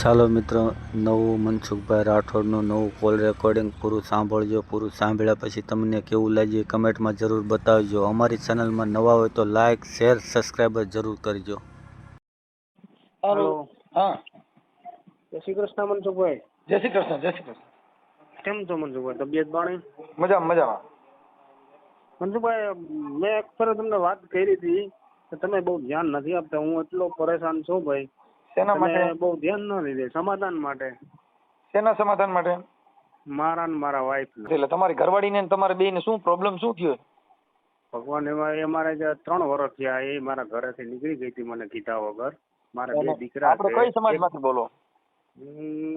ચાલો મિત્રો, નવું મનસુખભાઈ રાઠોડનું નવું કોલ રેકોર્ડિંગ પૂરું સાંભળજો. પૂરું સાંભળ્યા પછી તમને કેવું લાગ્યું કમેન્ટમાં જરૂર બતાવજો. અમારી ચેનલમાં નવા હોય તો લાઇક, શેર, સબસ્ક્રાઈબ જરૂર કરજો. હેલો. હા, જય શ્રી કૃષ્ણ મનસુખભાઈ. જય શ્રી કૃષ્ણ. જય શ્રી કૃષ્ણ. કેમ છો મનસુખભાઈ? તબિયત પાણી? મજામાં મજામાં. મનસુખભાઈ, મેં એક ફરે તમને વાત કરી હતી કે તમે બહુ ધ્યાન નથી આપતા. હું એટલો પરેશાન છું ભાઈ. શેના તમે માટે? બહુ ધ્યાન ન દીધે. સમાધાન માટે. શેના સમાધાન માટે? મારા ને મારા વાઈફ ને. એટલે તમારી ઘરવાળીને ને તમારે બેયને શું પ્રોબ્લેમ શું થયો? ભગવાન એ મારે જે 3 વર્ષ થયા એ મારા ઘરેથી નીકળી ગઈ હતી મને કીધા વગર. મારા 2 દીકરા આપણે કઈ સમાજમાંથી બોલો?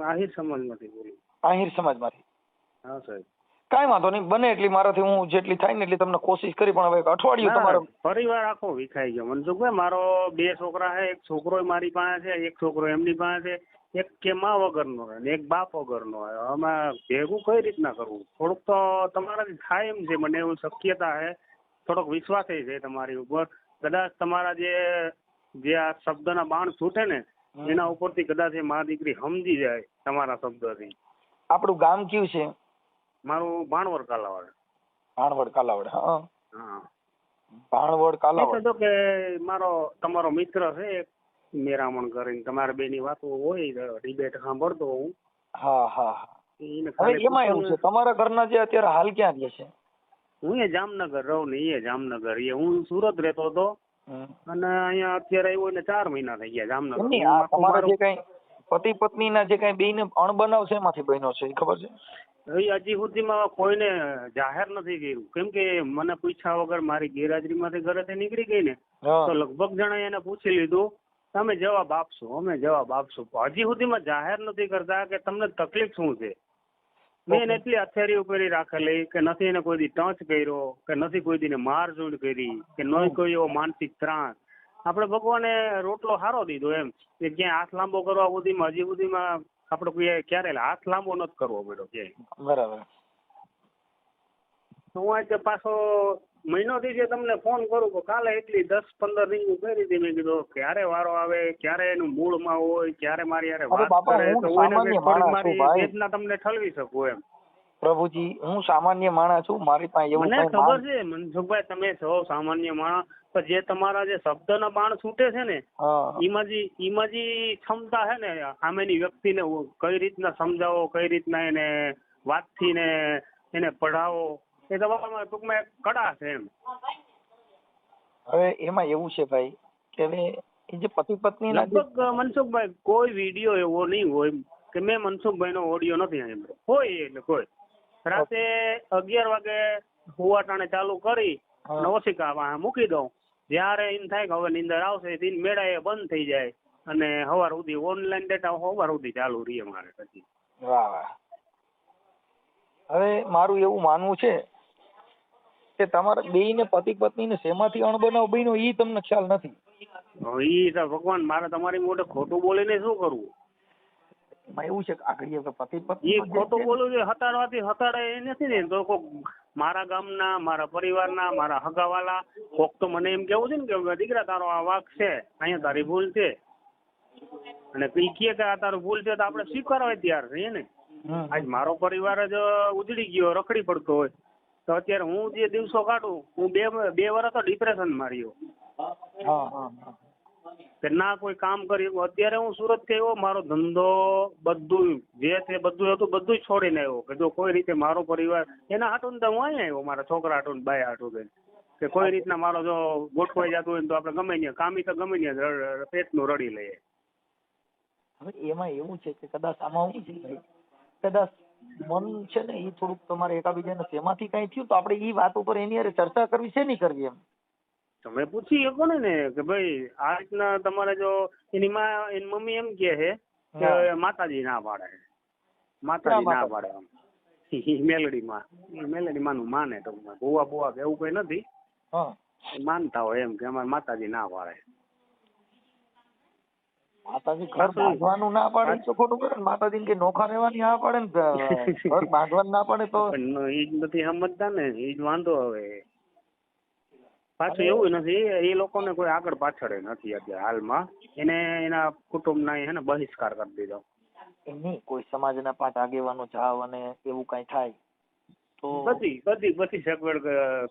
આહિર સમાજમાંથી બોલું. આહિર સમાજમાંથી. હા સાહેબ. કાંઈ વાંધો નહીં, બને એટલી મારાથી હું જેટલી થાય ને એટલી તમને કોશિશ કરી, પણ હવે એક અઠવાડિયું તમારો પરિવાર આખો વિખાઈ ગયો મનસુખભાઈ. મારો 2 છોકરા છે, એક છોકરો મારી પાસે છે, એક છોકરો એમની પાસે છે. એક કે માં વગરનો ને એક બાપ વગરનો. આમાં ભેગું કઈ રીતના કરવું? થોડુંક તો તમારાથી થાય એમ છે, મને એવું શક્યતા છે, થોડોક વિશ્વાસ છે તમારી ઉપર. કદાચ તમારા જે આ શબ્દના બાણ છૂટે ને એના ઉપરથી કદાચ એ મા દીકરી સમજી જાય તમારા શબ્દથી. આપણું ગામ કયું છે? મારું ભાણવડ કાલાવાડ. ભાણવડ કાલાવડ. હા હા, ભાણવડ કાલાવડ. તો કે મારો તમારો મિત્ર છે મેરામણ કરીને, તમારા બેની વાતો હોય ડિબેટ સાંભળતો હું. હા હા હા. એને હવે એમાં એવું છે, તમારા ઘરના જે અત્યારે હાલ ક્યાં રહે છે? હું એ જામનગર રહું ને એ જામનગર. હું સુરત રહેતો હતો અને અહીંયા અત્યારે આવ્યો ને 4 મહિના થઈ ગયા જામનગર. તમારા જે કઈ પતિ પત્નીના જે કઈ બેયને અણબનાવ છે એમાંથી બન્યો છે, એ ખબર છે? હજી સુધીમાં કોઈને જાહેર નથી કર્યું, કેમ કે મને પૂછ્યા વગર મારી ગેરહાજરીમાંથી ઘરેથી નીકળી ગઈ ને, તો લગભગ જણા એને પૂછી લીધું તમે જવાબ આપશો, અમે જવાબ આપશું. હજી સુધીમાં જાહેર નથી કરતા કે તમને તકલીફ શું છે. મેં એને એટલી હથિયારીઓ કરી રાખેલી કે નથી એને કોઈ દી ટચ કર્યો, કે નથી કોઈ દીને મારઝૂડ કરી, કે નહીં કોઈ એવો માનસિક ત્રાસ. આપણે ભગવાને રોટલો સારો દીધો એમ કે ક્યાંય હાથ લાંબો કરવા સુધીમાં હજી સુધીમાં આપણે કોઈ ક્યારે હાથ લાંબો નથી કરવો પડ્યો ક્યાંય. બરાબર. હું આજે પાછો મહિનોથી જે તમને ફોન કરું કે કાલે એટલી 10-15 રિંગ કરી હતી. મેં કીધું ક્યારે વારો આવે, ક્યારે એનું મૂળમાં હોય, ક્યારે મારી યારે વાત કરે તો મારી વેદના તમને ઠલવી શકું એમ. પ્રભુજી, હું સામાન્ય માણસ છું, મારી પાસે એવું મને ખબર છે મનસુખભાઈ, તમે છો સામાન્ય માણસ, પણ જે તમારા જે શબ્દના બાણ છૂટે છે ને એમાં જે ક્ષમતા છે ને સામેની વ્યક્તિને કઈ રીતના સમજાવો, કઈ રીતના એને વાતથી ને એને પઢાવો, એ તમારામાં ટૂંકમાં એક કળા છે એમ. હવે એમાં એવું છે ભાઈ કે હવે એ જે પતિ પત્ની લગભગ મનસુખભાઈ કોઈ વિડીયો એવો નહીં હોય કે મેં મનસુખભાઈ નો ઓડિયો નથી સાંભળ્યો હોય. એટલે કોઈ રાતે 11 વાગે હુવાટાણે ચાલુ કરી ઓશિકા મૂકી દઉં. જયારે એમ થાય કે હવે નીંદર આવશે દિન મેળા એ બંધ થઈ જાય અને સવાર સુધી ઓનલાઈન ડેટા સવાર સુધી ચાલુ રહીએ મારે પછી. વાહ વાહ. હવે મારું એવું માનવું છે કે તમારા બેયને પતિ પત્નીને શેમાંથી અણબનાવ બન્યો એ તમને ખ્યાલ નથી. ઈ તો ભગવાન, મારે તમારી મોઢે ખોટું બોલીને શું કરવું? એમાં એવું છે કે આગળ પતિ પત્ની એ ખોટું બોલું છે હતાડવાથી હતાડે એ નથી ને. તો કોક મારા ગામના, મારા પરિવારના, મારા હગાવાલા કોક તો મને એમ કેવું છે ને કે દીકરા તારો આ વાંક છે, અહીંયા તારી ભૂલ છે, અને ઈ કે આ તારું ભૂલ છે તો આપણે સ્વીકારવા તૈયાર છીએ ને. આજ મારો પરિવાર જ ઉજળી ગયો, રખડી પડતો હોય તો અત્યારે હું જે દિવસો કાઢું, હું બે વર્ષ તો ડિપ્રેશન માર્યો કે ના કોઈ કામ કરી. અત્યારે હું સુરત થી આવ્યો, મારો ધંધો બધું જે છે બધું હતું બધું છોડીને આવ્યો કે જો કોઈ રીતે મારો પરિવાર એના હાટું તો હું અહીંયા આવ્યો, મારા છોકરા હાટું બાય હાટું કે કોઈ રીતના મારો જો ગોઠવાઈ જતું હોય તો આપણે ગમે ત્યાં કામી તો ગમે ત્યાં પેટનું રડી લઈએ. હવે એમાં એવું છે કે કદાચ આમાં શું છે, કદાચ મન છે ને એ થોડુંક તમારે એકાબીજાને શેમાંથી કઈ થયું તો આપણે એ વાત ઉપર એની હારે ચર્ચા કરવી છે નહીં કરવી એમ. તમે પૂછી શકો ને કે ભાઈ આ રીતના તમારે જો એની મમ્મી એમ કે છે કે માતાજી ના પાડે, માતાજી ના પાડે આમ મેલડી માનું માને તો ભૂવા ભૂવા કે એવું કઈ નથી, માનતા હોય એમ કે અમારે માતાજી ના પાડે. માતાજી ઘર બાંધવાનું ના પાડે તો ખોટું કરે ને. માતાજી કે નોખા રહેવાની ના પાડે ને ઘર બાંધવાનું ના પાડે તો એ જ નથી સમજતા ને, એ જ વાંધો. હવે પાછું એવું નથી, એ લોકોને કોઈ આગળ પાછળ નથી અત્યારે હાલમાં. એને એના કુટુંબના હે ને બહિષ્કાર કરી દીધો. એમની કોઈ સમાજના 5 આગેવાનો જાવ અને એવું કઈ થાય તો બધી સગવડ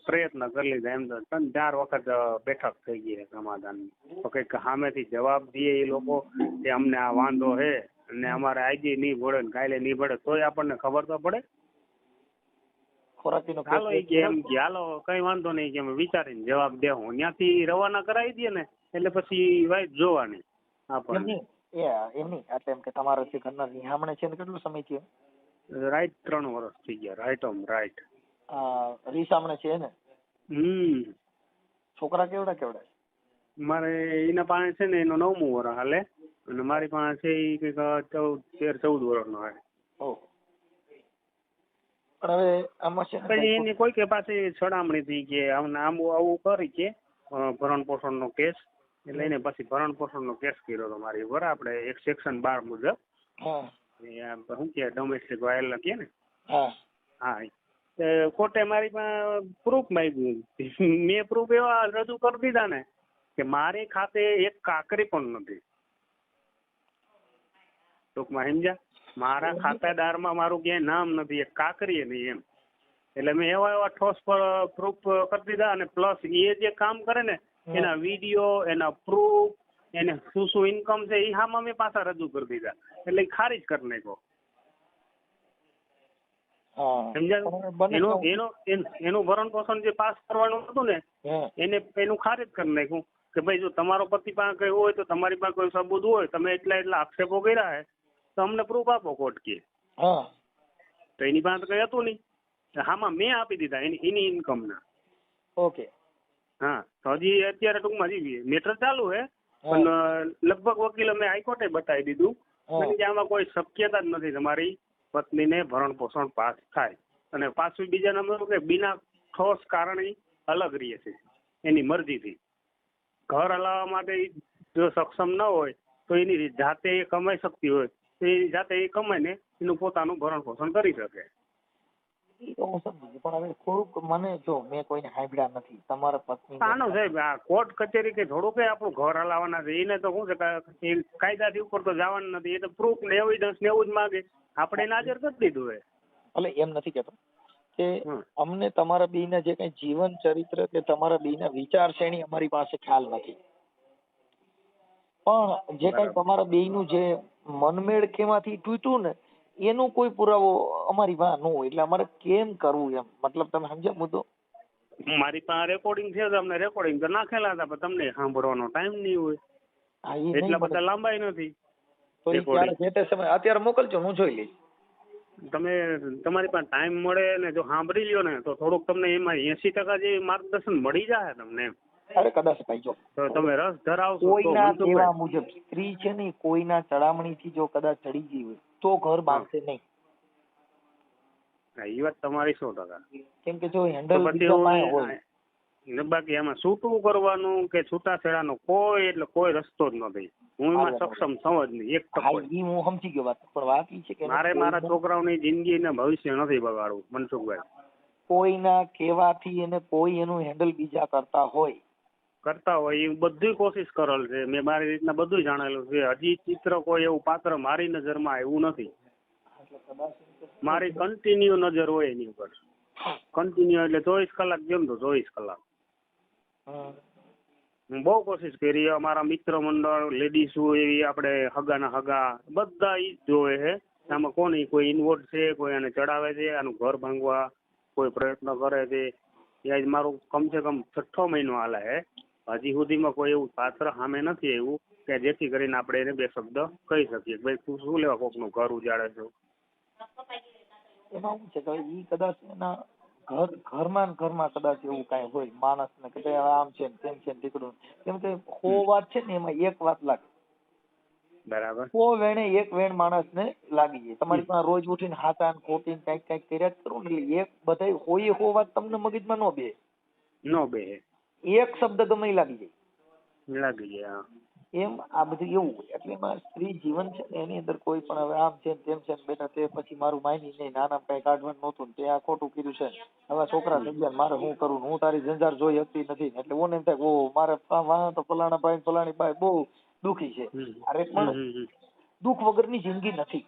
પ્રયત્ન કરી લીધા. એમ તો 3-4 વખત બેઠક થઈ ગઈ છે સમાધાન. તો કઈક સામેથી જવાબ દે એ લોકો કે અમને આ વાંધો છે અને અમારે આજે નહીં ભળે ને કાલે નહીં ભળે તોય આપણને ખબર તો પડે. ખોરાકીનો હાલો એ કે એમ કે હાલો કઈ વાંધો નહીં કે અમે વિચારીને જવાબ દેવું. ત્યાંથી રવાના કરાવી દે ને એટલે પછી વાઈફ જોવાની આપણને. એમની એટલે એમ કે તમારા જે ઘરના નિહામણે છે ને કેટલો સમય થયો? રાઈટ 3 વર્ષ થઈ ગયા. રાઈટ રીસામણે છે ને? છોકરા કેવડા કેવડા? મારે એના પાસે છે ને એનો 9મું વર્ષ હાલે અને મારી પાસે છે એ કઈક 13-14 વર્ષનો હાલે. પણ હવે આમાં છે પછી એની કોઈ કે પાસે છડામણી થઈ કે આવું કરી કે ભરણ પોષણ નો કેસ એટલે એને પછી ભરણ પોષણ નો કેસ કર્યો હતો મારી ઉપર. આપણે એક સેક્શન 12 મુજબ શું કે ડોમેસ્ટિક વાયલન્સ કે ને. હા કોર્ટે મારી પાસે પ્રૂફ માંગ્યું. મેં પ્રૂફ એવા રજૂ કરી દીધા ને કે મારી ખાતે એક કાકરી પણ નથી. ટૂંકમાં સમજ્યા, મારા ખાતેદારમાં મારું ક્યાંય નામ નથી, એક કાકરી નહીં એમ. એટલે મેં એવા ઠોસ પ્રૂફ કરી દીધા અને પ્લસ એ જે કામ કરે ને એના વિડીયો, એના પ્રૂફ, એને શું ઇન્કમ છે એ હામાં મેં પાછા રજૂ કરી દીધા. એટલે ખારીજ કરી નાખ્યો. એનું ભરણ પોષણ જે પાસ કરવાનું હતું ને એનું ખારીજ કરી નાખ્યું કે ભાઈ જો તમારો પતિ પાસે કઈ હોય તો તમારી પાસે કોઈ સબૂત હોય, તમે એટલા આક્ષેપો કર્યા હે તો અમને પ્રૂફ આપો કોર્ટ કે. તો એની પાસે કઈ હતું નહીં. હામાં મેં આપી દીધા એની ઇન્કમ ના. ઓકે. હા તો હજી અત્યારે ટૂંકમાં હજી મેટર ચાલુ હે પણ લગભગ વકીલે મેં હાઈકોર્ટે બતાવી દીધું કે આમાં કોઈ શક્યતા જ નથી તમારી પત્નીને ભરણ પોષણ પાસ થાય. અને પાછું બીજા નંબર કે બિના ઠોસ કારણે અલગ રહે છે એની મરજીથી. ઘર હલાવવા માટે જો સક્ષમ ન હોય તો એની જાતે એ કમાઈ શકતી હોય તો એ જાતે એ કમાઈને એનું પોતાનું ભરણ પોષણ કરી શકે. હું સમજી પણ હવે થોડુંક મને જો મેં કોઈને સાંભળ્યા નથી તમારા પત્ની આનો સાહેબ આ કોર્ટ કચેરી કે થોડુંક આપણું ઘર હલાવવાના છે એને તો શું છે કે કાયદાથી ઉપર તો જવાનું નથી. એ તો પ્રૂફ ને એવિડન્સ ને એવું જ માગે. આપણે એને હાજર કરી દીધું હોય. એટલે એમ નથી કેતો કે અમને તમારા બેયના જે કઈ જીવન ચરિત્ર કે તમારા બેયના વિચારશ્રેણી અમારી પાસે ખ્યાલ નથી, પણ જે કઈ તમારા બેયનું જે મનમેળ કેમાંથી તૂટ્યું ને એનો કોઈ પુરાવો અમારી પાસે ન હોય. એટલે અમારે કેમ કરવું એમ મતલબ તમે સમજ્યા મુદ્દો? મારી પાસે રેકોર્ડિંગ છે તો અમને રેકોર્ડિંગ તો નાખેલા હતા પણ તમને સાંભળવાનો ટાઈમ નહીં હોય. એટલા બધા લાંબાઈ નથી. તો એ ક્યારે જે તે સમય અત્યારે મોકલજો, હું જોઈ લઈશ. તમે તમારી પાસે ટાઈમ મળે ને જો સાંભળી લ્યો ને તો થોડુંક તમને એમાં 80% જેવી માર્ગદર્શન મળી જાય તમને. અરે કદાચ ભાઈ જો તો તમે રસ ધરાવશો કોઈના કહેવા મુજબ સ્ત્રી છે ને કોઈના ચડામણીથી જો કદાચ ચડી ગઈ હોય તો ઘર બાંધશે નહીં. એ વાત તમારી 100%. કેમ કે જો હેન્ડલ હોય ને બાકી એમાં છૂટું કરવાનું કે છૂટાછેડાનો કોઈ રસ્તો જ નથી. હું એમાં સક્ષમ સમજ નહીં એક ટકો. હું સમજી ગયો વાત, પણ વાત એ છે કે મારે મારા છોકરાઓની જિંદગી ને ભવિષ્ય નથી બગાડવું મનસુખભાઈ. કોઈના કહેવાથી એને કોઈ એનું હેન્ડલ બીજા કરતા હોય એ બધી કોશિશ કરેલ છે. મેં મારી રીતના બધું જાણેલું છે. હજી ચિત્ર કોઈ એવું પાત્ર મારી નજરમાં આવ્યું નથી. મારી કન્ટિન્યુ નજર હોય એની ઉપર. કન્ટિન્યુ એટલે 24 કલાક કેમ તો 24 કલાક. હું બહુ કોશિશ કરી. અમારા મિત્ર મંડળ લેડીઝ એવી આપણે હગાના હગા બધા ઈ જ જોવે છે આમાં કોની કોઈ ઇન્વોલ્વ છે, કોઈ આને ચડાવે છે, આનું ઘર ભાંગવા કોઈ પ્રયત્ન કરે છે. એ મારું કમસે કમ 6ઠ્ઠો મહિનો હાલે છે. હજી સુધીમાં કોઈ એવું પાત્ર સામે નથી આવ્યું કે જેથી કરીને આપણે એને 2 શબ્દ કહી શકીએ ભાઈ તું શું લેવા કોકનું ઘર ઉજાડે છે. એમાં શું છે કે ઈ કદાચ એના ઘરમાં કદાચ એવું કઈ હોય માણસને કે આમ છે તેમ છે દીકરું. કેમ કે 100 વાત છે ને એમાં એક વાત લાગે. બરાબર. 100 વેણે એક વેણ માણસને લાગી જાય. તમારી પાસે રોજ ઉઠીને હાથાન ખોટીને કઈક કર્યા જ કરું ને એટલે એક બધા હોય 100 વાત તમને મગજમાં ન બે. એક શબ્દ ગમે લાગી જાય. લાગી જાય. એમ આ બધું એવું હોય. એટલે એમાં સ્ત્રી જીવન છે ને એની અંદર કોઈ પણ હવે આમ છે ને તેમ છે ને બેટા તે પછી મારું માની નહીં, નાના કઈ કાઢવાનું નહોતું ને તે આ ખોટું કીધું છે, હવે છોકરા થઈ ગયા મારે શું કરવું, હું તારી જંજાર જોઈ શકતી નથી. એટલે ઓને એમ થાય ઓ મારે વાહ તો ફલાણા ભાઈ ફલાણી ભાઈ બહુ દુઃખી છે. અરે પણ દુઃખ વગરની જિંદગી નથી.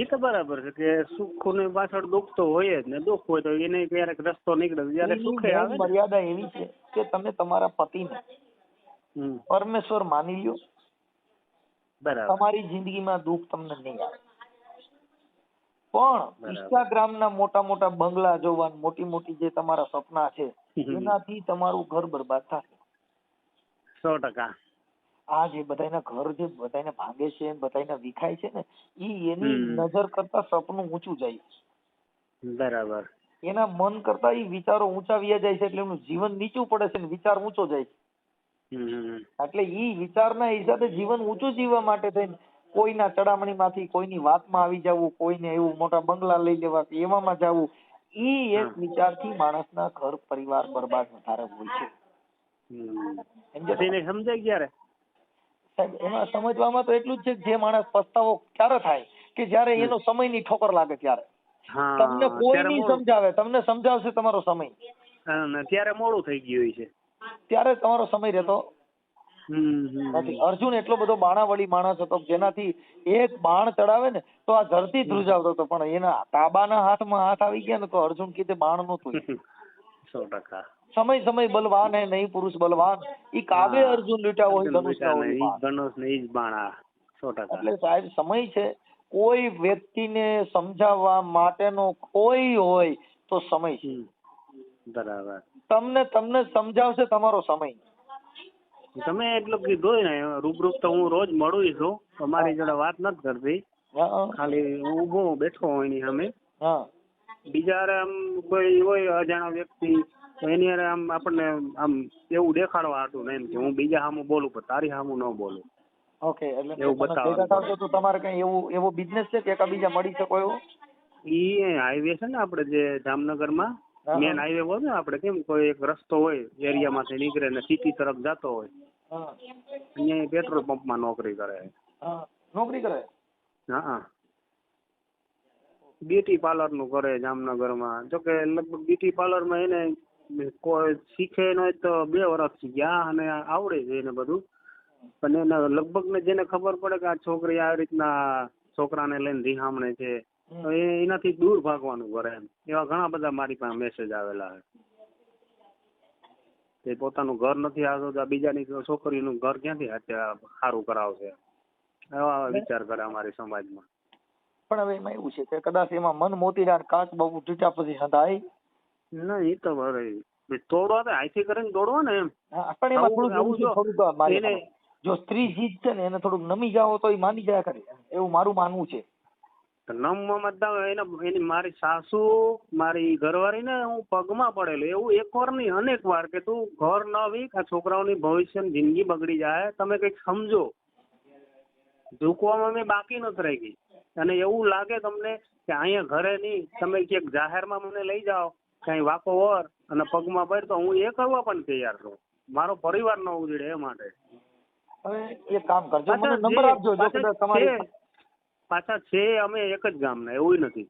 એ તો બરાબર છે કે સુખ ની પાછળ દુઃખ તો હોય જ ને, દુઃખ હોય તો એને ક્યારેક રસ્તો નીકળે, જયારે સુખે આવે ને. મર્યાદા એવી છે કે તમે તમારા પતિને પરમેશ્વર માની લ્યો, બરાબર. તમારી જિંદગીમાં દુઃખ તમને નહીં આવે. પણ ઇન્સ્ટાગ્રામ ના મોટા મોટા બંગલા જોવા, મોટી મોટી જે તમારા સપના છે એનાથી તમારું ઘર બરબાદ થાય. 100%. આ જે બધાના ઘર જે બધાને ભાંગે છે બધાને વિખાય છે ને ઈ એની નજર કરતા સપનું ઊંચું જાય. બરાબર. એના મન કરતા ઈ વિચારો ઊંચા વ્યા જાય છે એટલે એનું જીવન નીચું પડે છે ને વિચાર ઊંચો જાય છે. એટલે ઈ વિચારના હિસાબે જીવન ઊંચું જીવવા માટે થઈને કોઈના ચડામણી માંથી કોઈની વાતમાં આવી જવું, કોઈને એવું મોટા બંગલા લઈ લેવા એવામાં જવું, ઈ એક વિચારથી માણસના ઘર પરિવાર બરબાદ વધારે હોય છે. સમજાય ક્યારે સાહેબ એમાં સમજવામાં તો એટલું જ છે કે જે માણસ પસ્તાવો ક્યારે થાય કે જયારે એનો સમયની ઠોકર લાગે ત્યારે. તમને કોઈ નહીં સમજાવે, તમને સમજાવશે તમારો સમય, ત્યારે મોડું થઈ ગયું છે, ત્યારે તમારો સમય રહેતો નથી. અર્જુન એટલો બધો બાણાવળી માણસ હતો જેનાથી એક બાણ ચડાવે ને તો આ ધરતી ધ્રુજાવતો હતો, પણ એના તાબાના હાથમાં હાથ આવી ગયા ને તો અર્જુન કીધે બાણ નહોતું. 100%. સમય બલવાન હે નહીં પુરુષ બલવાન, ઈ કાવે અર્જુન લૂટ્યા હોય ધનુષ ને ઈ જ બાણ. 100%. એટલે સાહેબ સમય છે, કોઈ વ્યક્તિને સમજાવવા માટેનો કોઈ હોય તો સમય છે. બરાબર. તમને સમજાવશે તમારો સમય. તમે એટલું કીધું ને રૂબરૂ તો હું રોજ મળું છું, અમારી જોડે વાત નથી કરતી, ખાલી હું ઉભો બેઠો હોય એની સામે. બીજા આમ કોઈ હોય અજાણ્યા વ્યક્તિ તો એની આમ આપણને આમ એવું દેખાડવા હતું ને એમ કે હું બીજા સામું બોલું પણ તારી સામું ન બોલું. ઓકે, એટલે ભેગા થાવ તો તમારે કઈ એવો બિઝનેસ છે કે એકાબીજા મળી શકો એવો? ઈ હાઈવે છે ને આપડે જે જામનગરમાં મેન હાઈવે હોય ને, આપડે કેમ કોઈ એક રસ્તો હોય એરિયામાંથી નીકળે ને સિટી તરફ જતો હોય, અહીંયા પેટ્રોલ પંપમાં નોકરી કરે. નોકરી કરે? હા, બ્યુટી પાર્લર નું કરે જામનગરમાં. જોકે લગભગ બ્યુટી પાર્લર માં એને કોઈ શીખે નહીં તો 2 વર્ષ થી ગયા અને આવડે છે એને બધું. પણ એને લગભગ ને જેને ખબર પડે કે આ છોકરી આ રીતના છોકરાને લઈને રીહામણે છે તો એનાથી દૂર ભાગવાનું કરે એમ. એવા ઘણા બધા મારી પાસે મેસેજ આવેલા છે. પોતાનું ઘર નથી આવતું તો બીજાની છોકરીનું ઘર ક્યાંથી સારું કરાવશે, એવા વિચાર કરે અમારી સમાજમાં. પણ હવે એમાં એવું છે કે કદાચ એમાં મન મોતીડા કાચ બહુ તૂટ્યા પછી સંધાય ના, એ તો તોડવા તો આઈથી કરીને તોડવા ને એમ. પણ એમાં થોડુંક જો સ્ત્રી જીત છે ને એને થોડુંક નમી જાઓ તો એ માની જાય ખરી, એવું મારું માનવું છે. એની મારી સાસુ મારી ઘરવાળી ને હું પગમાં પડેલો એવું એક વાર નહીં અનેક વાર કે તું ઘર ન વીક, આ છોકરાઓની ભવિષ્ય જિંદગી બગડી જાય, તમે કઈક સમજો. ઝૂકવામાં મેં બાકી નથી રહી ગઈ. અને એવું લાગે તમને કે અહીંયા ઘરે નહીં, તમે ક્યાંક જાહેરમાં મને લઈ જાઓ કઈ વાકો વર અને પગમાં પડે તો હું એ કરવા પણ તૈયાર છું, મારો પરિવાર ન ઉજળે એ માટે. હવે એક કામ કરજો, મને નંબર આપજો. જો કદાચ તમારી પાછા છે અમે એક જ ગામના, એવું નથી.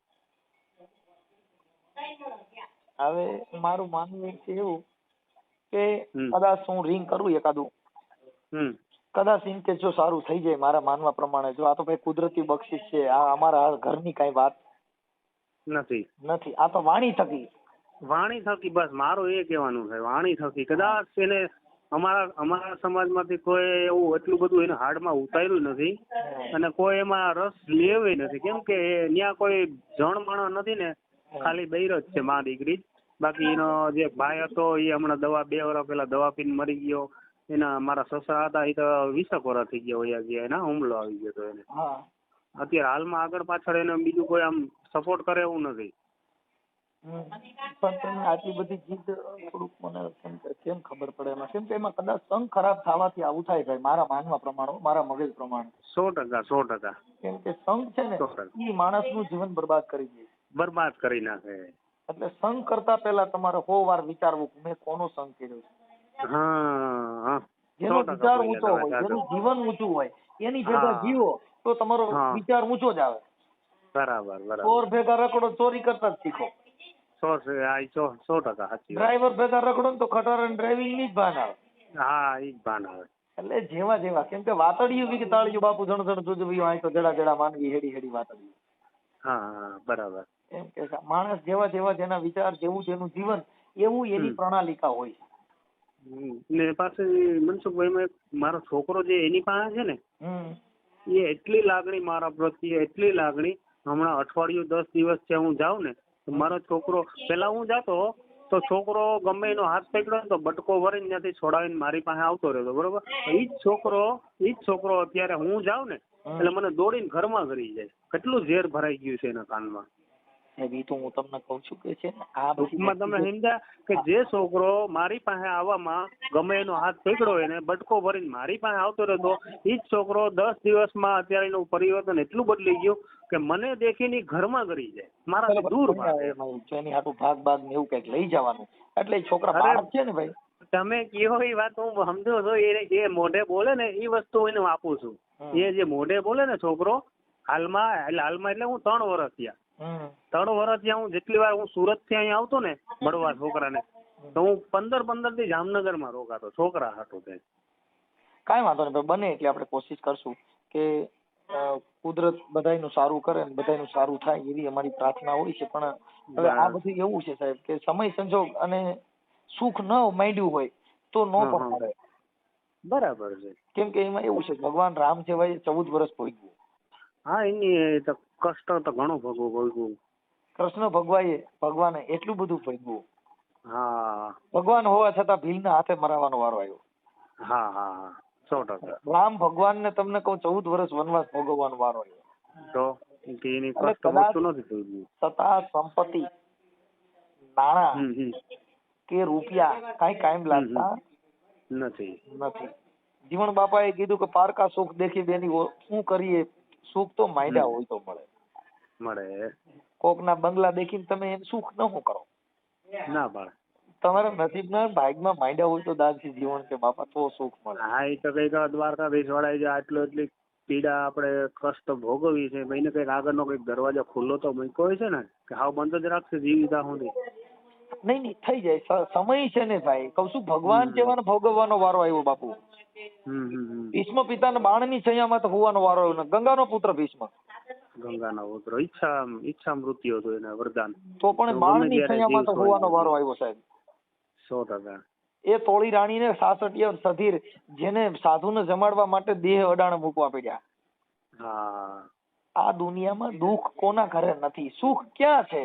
હવે મારું માનવું છે એવું કે કદાચ હું રિંગ કરું એકાદું, કદાચ ઇન કેસ જો સારું થઈ જાય મારા માનવા પ્રમાણે, જો આ તો ભાઈ કુદરતી બક્ષિસ છે, આ અમારા ઘરની કઈ વાત નથી, આ તો વાણી થકી બસ મારું એ કહેવાનું છે, વાણી થકી. કદાચ એને અમારા સમાજમાંથી કોઈ એવું એટલું બધું એને હાડમાં ઉતાર્યું નથી અને કોઈ એમાં રસ લેવે નથી, કેમ કે ત્યાં કોઈ જણ માણસ નથી ને, ખાલી બૈરો જ છે મા દીકરી. બાકી એનો જે ભાઈ હતો એ હમણાં 2 વર્ષ પહેલા દવા પીને મરી ગયો. એના મારા સસરા હતા એ તો 20 વર્ષ થઈ ગયા, એના હુમલો આવી ગયો હતો એને. અત્યારે હાલમાં આગળ પાછળ એને બીજું કોઈ આમ સપોર્ટ કરે એવું નથી. પણ તમે આટલી બધી જીદ થોડુંક મને કેમ ખબર પડે એમાં? કેમ કે એમાં કદાચ સંગ ખરાબ થવાથી આવું થાય ભાઈ, મારા માનવા પ્રમાણે, મારા મગજ પ્રમાણે. 100%. કેમ કે સંગ છે ને એ માણસનું જીવન બરબાદ કરી દે, બરબાદ કરી નાખે. એટલે સંગ કરતા પહેલા તમારે 100 વાર વિચારવું મેં કોનો સંગ કર્યો છે. જેનો 100% વિચાર બોલ્યા ઊંચો તમે, હોય, સાચું. જેનું જીવન ઊંચું હોય, એની ભેગા હા. જીવો તો તમારો હા. વિચાર ઊંચો જ આવે. બરાબર બરાબર. ચોર ભેગા રખડો ચોરી કરતા જ શીખો. 100% સાચી વાત. ડ્રાઈવર ભેગા રખડો ને તો ખટારા ડ્રાઇવિંગ ની જ ભાન આવે. હા ઈ જ ભાન આવે. એટલે જેવા કેમ કે વાતડિયું બી તાળિયું બાપુ જણ જણ જોજો અહીં તો જડા માનવી હેડી હેડી વાતડિયું. હા બરાબર. એમ કે માણસ જેવા જેના વિચાર, જેવું જેનું જીવન, એવું એની પ્રણાલિકા હોય છે. ને પાછું મનસુખભાઈ મારો છોકરો જે એની પાસે છે ને, હમ. એ એટલી લાગણી મારા પ્રત્યે, એટલી લાગણી. હમણાં અઠવાડિયું 10 દિવસ છે હું જાઉં ને તો મારો છોકરો, પેલા હું જાતો તો છોકરો ગમે એનો હાથ પકડ્યો ને તો બટકો ભરીને ત્યાંથી છોડાવીને મારી પાસે આવતો રહેતો, બરોબર. ઈ જ છોકરો અત્યારે હું જાઉં ને એટલે મને દોડીને ઘરમાં કરી જાય. કેટલું ઝેર ભરાઈ ગયું છે એના કાનમાં. એ તો હું તમને કઉ છું કે છે ને આ ટૂંકમાં તમે સમજ્યા કે જે છોકરો મારી પાસે આવવામાં ગમે એનો હાથ પકડ્યો એને બટકો ભરીને મારી પાસે આવતો રહેતો, એ જ છોકરો 10 દિવસમાં અત્યારે એનું પરિવર્તન એટલું બદલી ગયું કે મને દેખીને ઘરમાં કરી જાય, મારાથી દૂર ભાગે. એની હાટું ભાગ ને એવું કઈક લઈ જવાનું. એટલે છોકરા બાળક છે ને ભાઈ, તમે કયો એ વાત હું સમજો છો. એ મોઢે બોલે ને એ વસ્તુ એને આપું છું. એ જે મોઢે બોલે ને છોકરો, હાલમાં એટલે હું 3 વર્ષ થયા. 3 વર્ષ થયા હું જેટલી વાર હું સુરત થી અહીંયા આવતો ને મળવા છોકરાને, તો હું 15 થી જામનગર માં રોકાતો છોકરા હાટું. કાંઈ વાંધો નહીં, બને એટલે આપણે કોશિશ કરશું કે કુદરત બધાયનું સારું કરે ને બધાયનું સારું થાય એવી અમારી પ્રાર્થના હોય છે. પણ હવે આ બધું એવું છે સાહેબ કે સમય સંજોગ અને સુખ ન માંડ્યું હોય તો ન પણ મળે. બરાબર છે. કેમ કે એમાં એવું છે ભગવાન રામ છે ભાઈ 14 વર્ષ ભોગવ્યું. હા એની તો કષ્ટ તો ઘણું ભોગવું. કૃષ્ણ ભગવાને એટલું બધું ભોગવ્યું. હા. ભગવાન હોવા છતાં ભીલના હાથે મરાવાનો વારો આવ્યો. હા 100%. રામ ભગવાન ને તમને કહું 14 વર્ષ વનવાસ ભોગવવાનો વારો આવ્યો. તો એની કષ્ટ ઓછું નથી થયું. સત્તા, સંપત્તિ, નાણાં કે રૂપિયા કઈ કાયમ લાગતા નથી. જીવન બાપાએ કીધું કે પારકા સુખ દેખી બેની શું કરીએ, સુખ તો માંડ્યા હોય તો મળે. કોકના બંગલા દેખીને તમે એમ સુખ ન કરો ના પાડે. તમારા નસીબના ભાગમાં માંડ્યા હોય તો દાદથી જીવન કે બાપા તો સુખ મળે. હા એ તો કઈક દ્વારકાધીશ વળાઈ જાય એટલી પીડા આપણે કષ્ટ ભોગવી છે. એને કઈક આગળનો કઈક દરવાજો ખુલ્લો તો મૂક્યો હોય છે ને કે હાવ બંધ જ રાખશે જીવિતા સુધી. નહીં થઈ જાય સમય છે ને ભાઈ. કઉ છું ભગવાન કેવાનો ભોગવવાનો વારો આવ્યો બાપુ. ભીષ્મ પિતાના બાણની છૈયામાં તો હોવાનો વારો આવ્યો ને. ગંગાનો પુત્ર ભીષ્મ. ગંગાનો પુત્ર ઈચ્છા મૃત્યુ હતું એને વરદાન. તો પણ બાણની છૈયામાં તો હોવાનો વારો આવ્યો સાહેબ. 100%. એ તોળી રાણીને સાસઠિયા સધીર જેને સાધુને જમાડવા માટે દેહ અડાણ મૂકવા પડ્યા. હા. આ દુનિયામાં દુઃખ કોના ઘરે નથી, સુખ ક્યાં છે?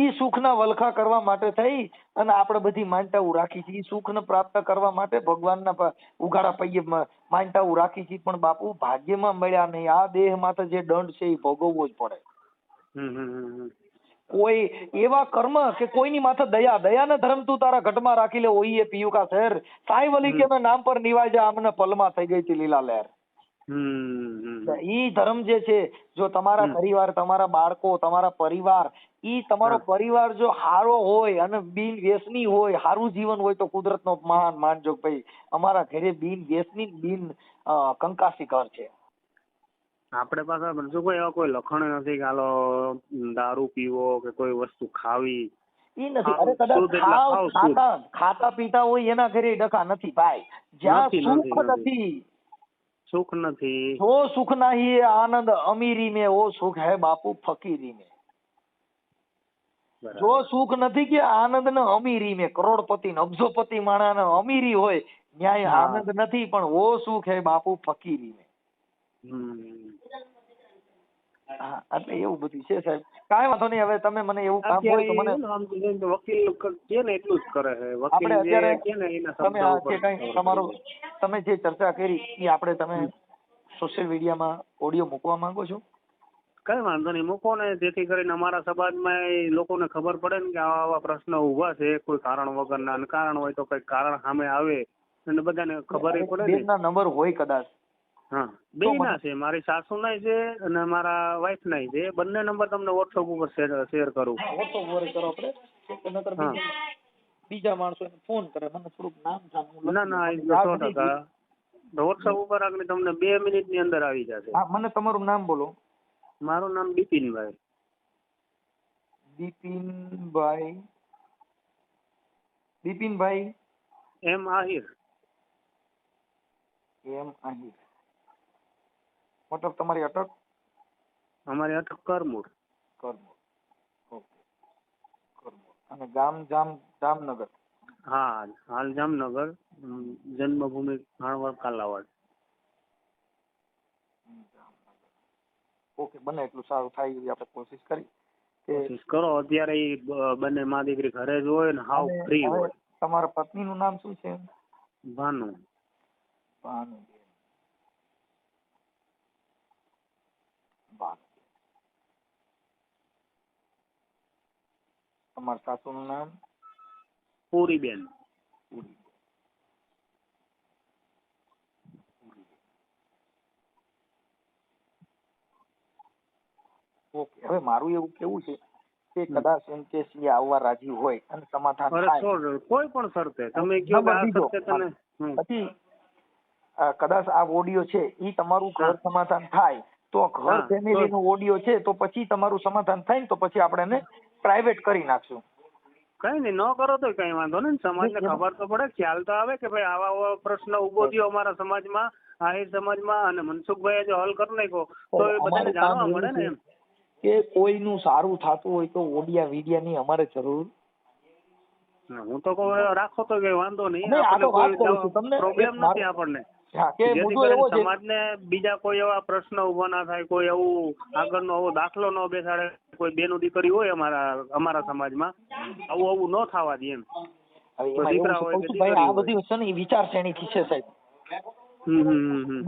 ઈ સુખના વલખા કરવા માટે થઈ અને આપણે બધી માનતાઓ રાખી છે. ઈ સુખને પ્રાપ્ત કરવા માટે ભગવાનના ઉઘાડા પૈયે માનતાઓ રાખી છે. પણ બાપુ ભાગ્યમાં મળ્યા નહીં. આ દેહ માટે જે દંડ છે એ ભોગવવો જ પડે. કોઈ એવા કર્મ કે કોઈની માથે દયાને ધર્મ તું તારા ઘટમાં રાખી લે. ઓઈએ પીયુ કા શહેર સાઈ વલી કે નામ પર નિવાજા આમને પલમાં થઈ ગઈ હતી લીલા લહેર. ઈ ધર્મ જે છે, જો તમારા પરિવાર, તમારા બાળકો, તમારા પરિવાર, ઈ તમારો પરિવાર જો હારો હોય અને બિન વ્યસની હોય, હારું જીવન હોય તો કુદરતનો મહાન માનજો ભાઈ અમારા ઘરે બિન વ્યસની બિન કંકાસી ઘર છે. આપણે પાસે બધું કોઈ એવા કોઈ લખણ નથી કે હાલો દારૂ પીવો કે કોઈ વસ્તુ ખાવી. ઈ નથી. અરે કદાચ ખાતા પીતા હોય એના ઘરે ડખા નથી ભાઈ. જ્યાં સુખ નથી જો સુખ નહીં આનંદ અમીરી में वो सुख है बापू फकीरी में. જો સુખ નથી કે આનંદ ને અમીરી में કરોડપતિ ને અબજોપતિ માણા ને અમીરી હોય ન્યાય આનંદ નથી પણ वो સુખ है બાપુ ફકીરી में. હા એટલે એવું બધું છે સાહેબ. કાંઈ વાંધો નહીં. હવે તમે મને એવું કામ હોય તો મને વકીલ કે ને એટલું જ કરે છે. આપણે અત્યારે તમે આ જે કઈ તમારું તમે જે ચર્ચા કરી એ આપણે તમે સોશિયલ મીડિયામાં ઓડિયો મૂકવા માંગો છો? કઈ વાંધો નહીં, મૂકો ને. જેથી કરીને અમારા સમાજમાં લોકોને ખબર પડે ને કે આવા પ્રશ્ન ઉભા છે કોઈ કારણ વગરના. અને કારણ હોય તો કઈ કારણ સામે આવે અને બધાને ખબર પડે ને. બેનના નંબર હોય કદાચ. હા બેયના છે. મારી સાસુ નાય છે અને મારા વાઈફ નાય છે. બંને નંબર તમને વોટ્સઅપ ઉપર શેર કરું. વોટ્સઅપ ઉપર કરો આપણે. બીજા માણસો એને ફોન કરે, મને થોડુંક નામ જાણવું. ના એ તો 100%. વોટ્સઅપ ઉપર આગળ તમને 2 મિનિટની અંદર આવી જશે. હા, મને તમારું નામ બોલો. મારું નામ બિપિનભાઈ. બિપિનભાઈ એમ આહિર. મતલબ તમારી અટક? અમારી અટક કરમુર. ઓકે, અને ગામ જામનગર? હા, હાલ જામનગર. જન્મભૂમિ ભાણવડ કાલાવાડ. ઓકે, બને એટલું સારું થાય એવી આપણે કોશિશ કરી. કોશિશ કરો. અત્યારે ઈ બંને માં દીકરી ઘરે જ હોય ને હાવ ફ્રી હોય. તમારા પત્નીનું નામ શું છે? ભાનુ. તમારા સાસુનું નામ? પૂરીબેન. ઓકે, હવે મારું એવું કેવું છે કે કદાચ એમ કે સી આવવા રાજી હોય અને સમાધાન થાય, કોઈ પણ શરતે તમે કયો કે આ શરતે તને પછી કદાચ આ ઓડિયો છે ઈ તમારું ઘર સમાધાન થાય તો ઘર ફેમિલી નો ઓડિયો છે તો પછી તમારું સમાધાન થાય ને તો પછી આપણે એને પ્રાઇવેટ કરી નાખશું. કઈ નહીં, ન કરો તો કઈ વાંધો નહીં. સમાજને ખબર તો પડે, ખ્યાલ તો આવે કે ભાઈ આવા પ્રશ્ન ઉભો થયો અમારા સમાજમાં, આહિર સમાજમાં, અને મનસુખભાઈ જો હલ કરી નાખ્યો તો એ બધાને જાણવા મળે ને એમ કે કોઈનું સારું થતું હોય તો ઓડિયા વિડિયા ની અમારે જરૂર. હું તો કહું રાખો તો કઈ વાંધો નહીં, પ્રોબ્લેમ નથી આપણને. સમાજને બીજા કોઈ એવા પ્રશ્ન ઉભા ના થાય, કોઈ એવું આગળનો એવો દાખલો ન બેસાડે, કોઈ બેનું દીકરી હોય અમારા સમાજમાં આવું ન થવા દે એમ. દીકરા હોય આ બધી વસ્તુ ને વિચારશ્રેણી થી છે સાહેબ,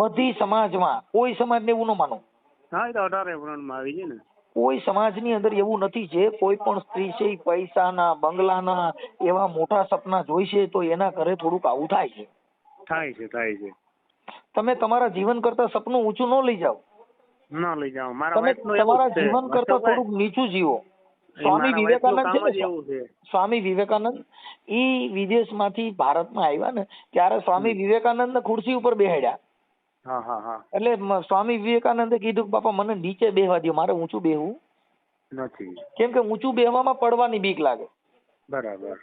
બધી સમાજમાં કોઈ સમાજને એવું ન માનો. હા, એ તો 18 માં આવી છે ને. કોઈ સમાજની અંદર એવું નથી જે કોઈ પણ સ્ત્રી છે પૈસાના બંગલાના એવા મોટા સપના જોઈશે તો એના ઘરે થોડુંક આવું થાય છે. તમે તમારા જીવન કરતા સપનું ઊંચું ન લઈ જાઓ. તમે તમારા જીવન કરતા થોડુંક નીચું જીવો. સ્વામી વિવેકાનંદ ઈ વિદેશમાંથી ભારતમાં આવ્યા ને ત્યારે સ્વામી વિવેકાનંદ ને ખુરશી ઉપર બેહાડ્યા. એટલે સ્વામી વિવેકાનંદે કીધું કે બાપા મને નીચે બેહવા દો, મારે ઊંચું બેહવું નથી, કેમ કે ઊંચું બેહવામાં પડવાની બીક લાગે. બરાબર.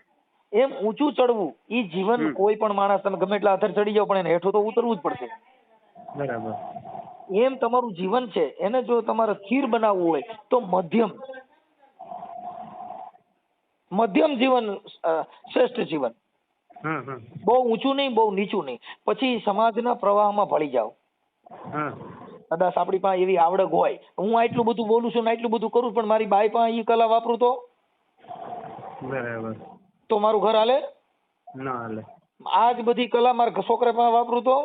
એમ ઊંચું ચડવું ઈ જીવન કોઈ પણ માણસ તમે ગમે એટલા આથર ચડી જાવ પણ એને હેઠું તો ઉતરવું જ પડશે. બરાબર. એમ તમારું જીવન છે એને જો તમારે સ્થિર બનાવવું હોય તો મધ્યમ જીવન શ્રેષ્ઠ જીવન. બહુ ઊંચું નહીં, બહુ નીચું નહીં. પછી સમાજના પ્રવાહમાં ભળી જાઓ. કદાચ આપણી પાસે એવી આવડત હોય, હું આટલું બધું બોલું છું ને આટલું બધું કરું પણ મારી બાઈ પાસે એ કલા વાપરું તો બરાબર તો મારું ઘર હાલે ના હાલે. આ જ બધી કલા મારા છોકરા પાસે વાપરું તો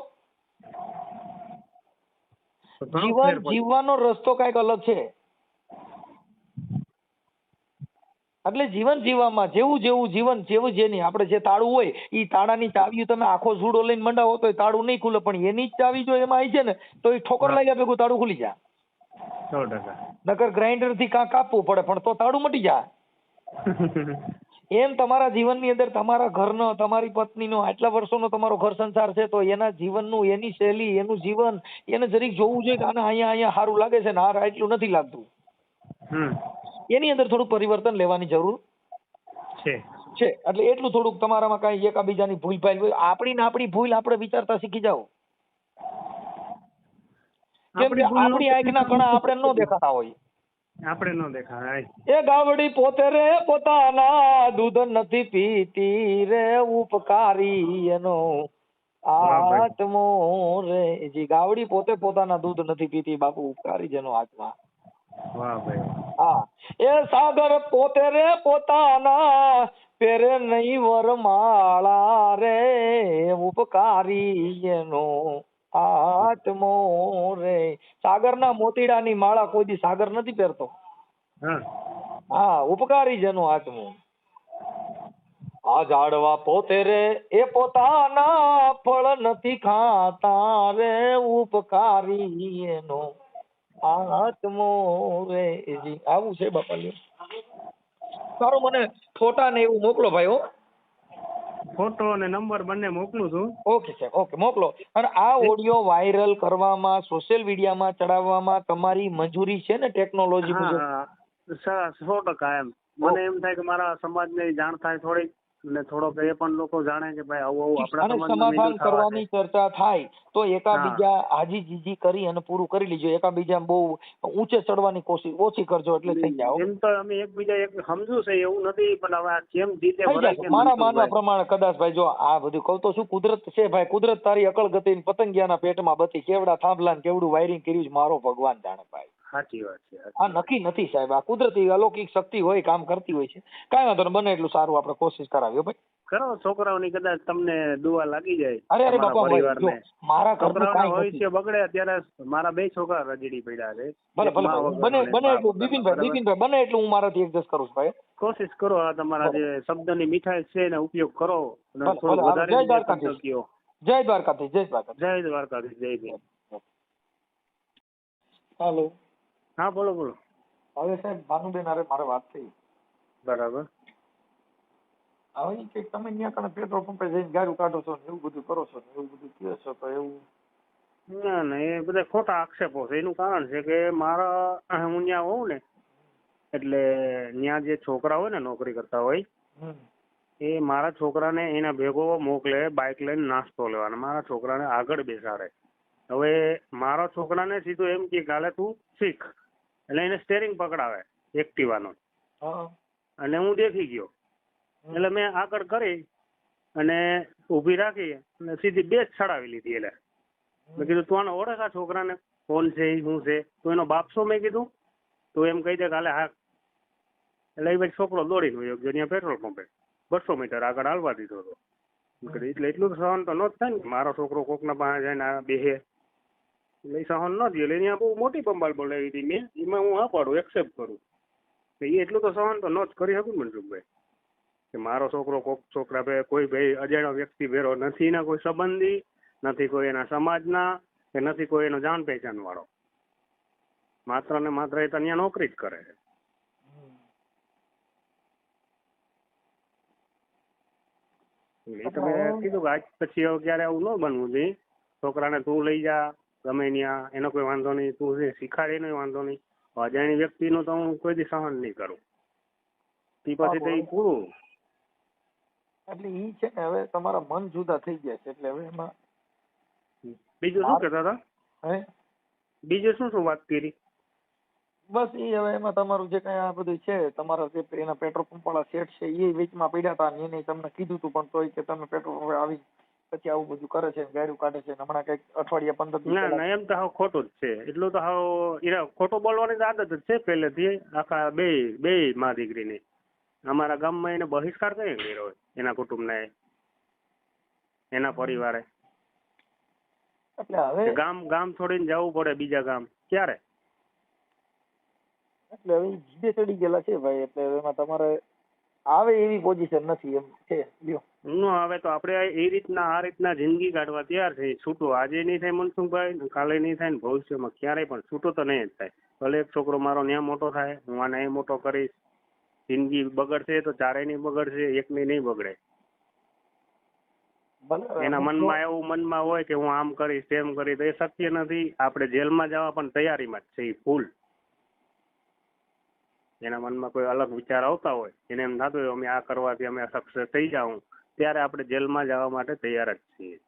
જીવન જીવવાનો રસ્તો કઈક અલગ છે. એટલે જીવન જીવવામાં જેવું જીવન જેવું જેની આપણે જે તાળું હોય એ તાળાની ચાવી તમે આખો ઝૂડો લઈને મંડાવો તો તાળું નહીં ખુલે, પણ એની જ ચાવી જો એમાં આવી છે ને તો એ ઠોકર લાગ્યા ભેગું તાળું ખુલી જાય. 100%. નકર ગ્રાઇન્ડર થી કાં કાપવું પડે પણ તો તાળું મટી જાય. એમ તમારા જીવનની અંદર તમારા ઘરનો, તમારી પત્નીનો, આટલા વર્ષોનો તમારો ઘર સંસાર છે તો એના જીવનનું, એની શૈલી, એનું જીવન એને જરીક જોવું જોઈએ કે આને અહીંયા સારું લાગે છે ને આ એટલું નથી લાગતું. એની અંદર થોડું પરિવર્તન લેવાની જરૂર છે. એટલે એટલું થોડુંક તમારામાં કઈ એકાબીજાની ભૂલ ભાઈ હોય, આપણી ભૂલ આપણે વિચારતા શીખી જાઓ. કેમ કે આપણી આંખના કણા આપણે ન દેખાતા હોય. એ ગાવડી પોતે રે પોતાના દૂધ નથી પીતી રે ઉપકારી એનો આત્મો રે. જી ગાવડી પોતે પોતાના દૂધ નથી પીતી, બાપુ ઉપકારી જેનો આત્મા. હા, એ સાગર પોતે રે પોતાના પેરે નહીં વરમાળા રે ઉપકારી એનો આત્મો રે. સાગરના મોતીડાની માળા કોઈ દી સાગર નથી પહેરતો. હા, ઉપકારી જેનો આત્મો. આ ઝાડવા પોતે રે એ પોતાના ફળ નથી ખાતા રે ઉપકારી એનો આત્મો રે. આવું છે બાપા. સારું, મને ફોટા ને એવું મોકલો ભાઈ. હો, ફોટો અને નંબર બંને મોકલું છું. ઓકે સાહેબ, ઓકે મોકલો. અને આ ઓડિયો વાયરલ કરવામાં, સોશિયલ મીડિયામાં ચડાવવામાં તમારી મંજૂરી છે ને ટેકનોલોજી મુજબ? હા 100% એમ. મને એમ થાય કે મારા સમાજને જાણ થાય થોડીક, અને થોડોક એ પણ લોકો જાણે કે ભાઈ આવું આપણા અને સમાજમાં સમાધાન મીઠું થવા કરવાની ચર્ચા થાય તો એકાબીજા હાજી જીજી કરી અને પૂરું કરી લીજો. એકાબીજા બહુ ઊંચે ચડવાની કોશિશ ઓછી કરજો એટલે થઈ જાય. એમ તો અમે એકબીજા એક સમજુ છે એવું નથી, પણ હવે આ કેમ જીતે થઈ ભરાય જશે. કેમ મારા માનવા મનસુખભાઈ? પ્રમાણે કદાચ ભાઈ જો આ બધું કહું તો શું કુદરત છે ભાઈ, કુદરત તારી અકળ ગતિ પતંગિયાના પેટમાં બતી, કેવડા થાંભલા ને કેવડું વાયરિંગ કર્યું છે મારો ભગવાન જાણે ભાઈ. સાચી વાત છે. આ નક્કી નથી સાહેબ, આ કુદરતી અલૌકિક શક્તિ હોય કામ કરતી હોય છે. કાંઈ વાંધો નહીં, બને એટલું સારું આપણે કોશિશ કરાવીએ ભાઈ. કરો છોકરાઓની કદાચ તમને દુઆ લાગી જાય. અરે તમારા બાપા ભાઈ, જો પરિવારને મારા ઘરનું છોકરાઓના કાંઈ નથી. ભવિષ્ય બગડે. અત્યારે મારા 2 છોકરા રજડી પડ્યા છે. ભલે એક ભલે મા ભાઈ, વગરનો બને ને એટલું બાપ વગરનો. બિપિનભાઈ બને એટલું હું મારાથી એડજસ્ટ કરું છું ભાઈ. કોશિશ કરો આ તમારા જે શબ્દની મીઠાઈ છે એનો ઉપયોગ કરો અને ભલે, થોડું ભલે. વધારે જય શબ્દ દ્વારકાધીશ. કયો. જય દ્વારકાધીશ, જય દ્વારકાધીશ. જય દ્વારકાધીશ. જય ભીમ. હાલો. હા બોલો બોલો. હવે સાહેબ ભાનુબેન હારે મારે વાત થઈ. બરાબર. હવે ઈ કે તમે ત્યાં કણે પેટ્રોલ પંપે જઈને ગાડું કાઢો છો ને એવું બધું કરો છો ને એવું બધું કહો છો તો એવું. ના ના, એ બધા ખોટા આક્ષેપો છે. એનું કારણ છે કે મારા હું ત્યાં હોઉં ને એટલે ત્યાં જે છોકરા હોય ને નોકરી કરતા હોય એ મારા છોકરાને એના ભેગો મોકલે બાઇક લઈને નાસ્તો લેવાનો, મારા છોકરાને આગળ બેસાડે. હવે મારા છોકરાને સીધું એમ કે કાલે તું શીખ, એટલે એને સ્ટેરિંગ પકડાવે એક્ટિવાનો, અને હું દેખી ગયો એટલે મેં આગળ કરી અને ઊભી રાખી અને સીધી બેસ ચડાવી લીધી. એટલે મેં કીધું તું આને ઓળખ આ છોકરાને, કોણ છે શું છે, તું એનો બાપ છો? મેં કીધું તું એમ કહી દે કાલે હા. એટલે એ ભાઈ છોકરો દોડીને વયો ગયો ત્યાં પેટ્રોલ પંપે 200 મીટર આગળ હાલવા દીધો હતો. એટલે એટલું સહન તો ન જ થાય ને, મારો છોકરો કોકના પાસે જાય ને બેહે એટલે એ સહન ન થયું. એટલે અહીંયા બહુ મોટી બંબાળ બોલાવી હતી મેં, એમાં હું હા પાડું, એક્સેપ્ટ કરું. એ એટલું તો સહન તો ન જ કરી શકું મનસુખભાઈ, કે મારો છોકરો કોક છોકરા ભાઈ કોઈ ભાઈ અજાણ્યો વ્યક્તિ ભેરો નથી, ના કોઈ સંબંધી નથી, કોઈ એના સમાજના કે નથી કોઈ એનો જાણ પહેચાન વાળો, માત્ર ને માત્ર એ તો અહીંયા નોકરી જ કરે છે. એ તમે કીધું કે આજ પછી હવે ક્યારે આવું ન બનવું જોઈએ. છોકરાને તું લઈ જા ગમે ત્યાં, એનો કોઈ વાંધો નહીં, તું શીખાડે એનો વાંધો નહીં. અજાણી વ્યક્તિનું તો હું કોઈ દી સહન નહીં કરું. તે પછી તો એ પૂરું. એટલે ઈ છે ને હવે તમારા મન જુદા થઈ ગયા છે એટલે હવે એમાં બીજું શું કહેતા હતા? હે બીજું શું વાત કરી? બસ એ હવે એમાં તમારું જે કઈ આ બધું છે તમારા જે એના પેટ્રોલ પંપ વાળા સેટ છે એ વીચમાં પડ્યા હતા ને એને તમને કીધું હતું પણ તોય કે તમે પેટ્રોલ પંપે આવી પછી આવું બધું કરે છે ગાયરું કાઢે છે હમણાં કઈક અઠવાડિયા 15 દિવસ ના ના, એમ તો હાવ ખોટું જ છે. એટલું તો હાવ એને ખોટું બોલવાની તો આદત જ છે પહેલેથી આખા બે મા દીકરીની. અમારા ગામમાં એને બહિષ્કાર કઈ કર્યો હોય એના કુટુંબને, એના પરિવારે. એટલે હવે ગામ છોડીને જવું પડે બીજા ગામ ક્યારે? એટલે હવે જીદે ચડી ગયેલા છે ભાઈ, એટલે એમાં તમારે આવે એવી પોઝિશન નથી એમ છે. લ્યો હવે તો આપણે એ રીતના આ રીતના જિંદગી કાઢવા તૈયાર છે. છૂટો આજે નહીં થાય મનસુખભાઈ, કાલે નહીં થાય ને ભવિષ્યમાં ક્યારેય પણ છૂટો તો નહીં જ થાય. ભલે એક છોકરો મારો ન્યા મોટો થાય, હું આને અહીં મોટો કરીશ. જિંદગી બગડશે તો ચારેય નહીં બગડશે, એકની નહીં બગડે. એના મનમાં હોય કે હું આમ કરીશ તેમ કરીશ, એ શક્ય નથી. આપણે જેલમાં જવા પણ તૈયારીમાં જ છે એ ફૂલ. એના મનમાં કોઈ અલગ વિચાર આવતા હોય, એને એમ થતું હોય અમે આ કરવાથી અમે સક્સેસ થઈ જાઉં, ત્યારે આપણે જેલમાં જવા માટે તૈયાર જ છીએ.